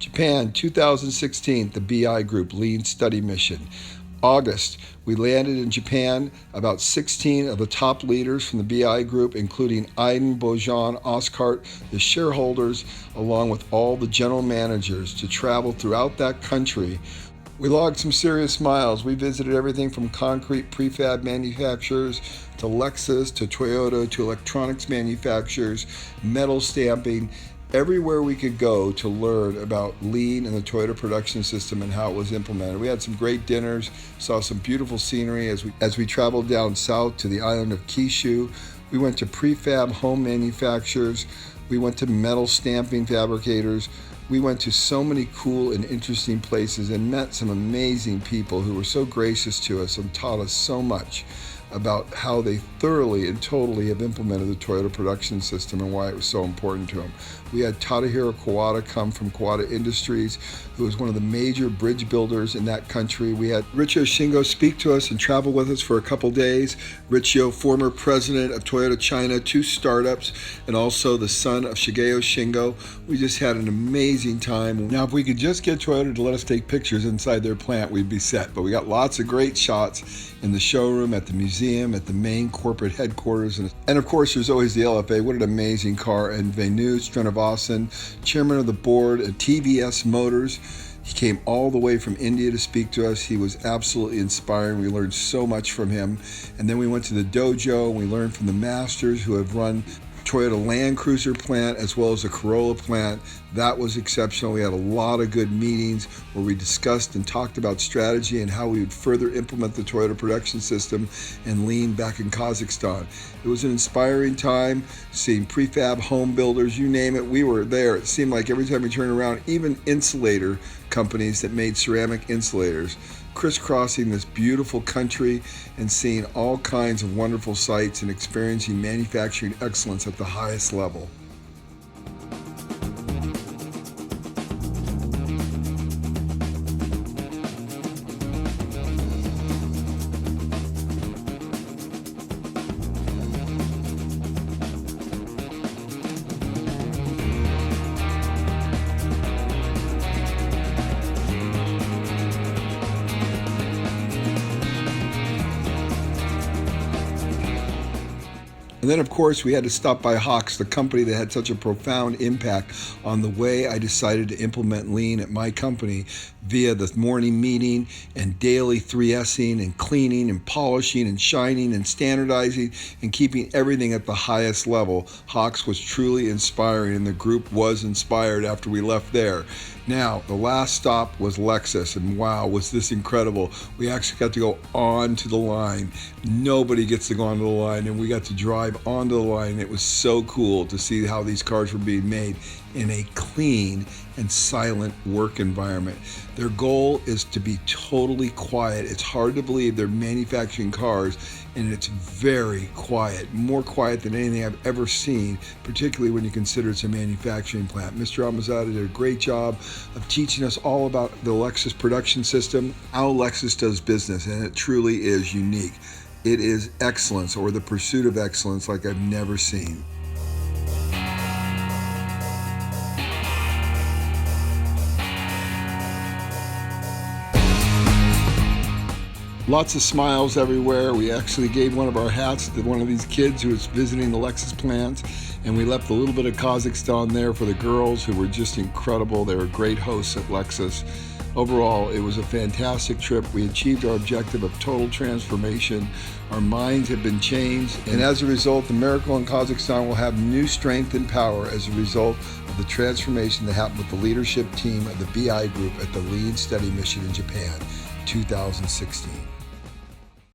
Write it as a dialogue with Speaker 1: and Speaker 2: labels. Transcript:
Speaker 1: Japan, 2016, the BI Group Lean Study Mission. August, we landed in Japan, about 16 of the top leaders from the BI Group, including Aiden, Bojan, Oskart, the shareholders, along with all the general managers, to travel throughout that country. We logged some serious miles. We visited everything from concrete prefab manufacturers to Lexus to Toyota to electronics manufacturers, metal stamping, everywhere we could go to learn about lean and the Toyota production system and how it was implemented. We had some great dinners, saw some beautiful scenery as we traveled down south to the island of Kyushu. We went to prefab home manufacturers. We went to metal stamping fabricators. We went to so many cool and interesting places and met some amazing people who were so gracious to us and taught us so much about how they thoroughly and totally have implemented the Toyota production system and why it was so important to them. We had Tadahiro Kawada come from Kawada Industries, who was one of the major bridge builders in that country. We had Richio Shingo speak to us and travel with us for a couple days. Richio, former president of Toyota China, 2 startups, and also the son of Shigeo Shingo. We just had an amazing time. Now, if we could just get Toyota to let us take pictures inside their plant, we'd be set. But we got lots of great shots in the showroom, at the museum, at the main corporate headquarters. And of course, there's always the LFA. What an amazing car. And Venu Srinivasan, chairman of the board at TVS Motors. He came all the way from India to speak to us. He was absolutely inspiring. We learned so much from him. And then we went to the dojo and we learned from the masters who have run Toyota Land Cruiser plant as well as the Corolla plant. That was exceptional. We had a lot of good meetings where we discussed and talked about strategy and how we would further implement the Toyota production system and lean back in Kazakhstan. It was an inspiring time, seeing prefab home builders, you name it, we were there. It seemed like every time we turned around, even insulator companies that made ceramic insulators, crisscrossing this beautiful country and seeing all kinds of wonderful sights and experiencing manufacturing excellence at the highest level. And then, of course, we had to stop by Hawks, the company that had such a profound impact on the way I decided to implement lean at my company via the morning meeting and daily 3S'ing and cleaning and polishing and shining and standardizing and keeping everything at the highest level. Hawks was truly inspiring, and the group was inspired after we left there. Now, the last stop was Lexus, and wow, was this incredible. We actually got to go onto the line. Nobody gets to go onto the line, and we got to drive onto the line. It was so cool to see how these cars were being made in a clean and silent work environment. Their goal is to be totally quiet. It's hard to believe they're manufacturing cars, and it's very quiet, more quiet than anything I've ever seen, particularly when you consider it's a manufacturing plant. Mr. Almazada did a great job of teaching us all about the Lexus production system, how Lexus does business, and it truly is unique. It is excellence, or the pursuit of excellence, like I've never seen. Lots of smiles everywhere. We actually gave one of our hats to one of these kids who was visiting the Lexus plants, and we left a little bit of Kazakhstan there for the girls, who were just incredible. They were great hosts at Lexus. Overall, it was a fantastic trip. We achieved our objective of total transformation. Our minds have been changed, and as a result, the miracle in Kazakhstan will have new strength and power as a result of the transformation that happened with the leadership team of the BI Group at the Lean Study Mission in Japan, 2016.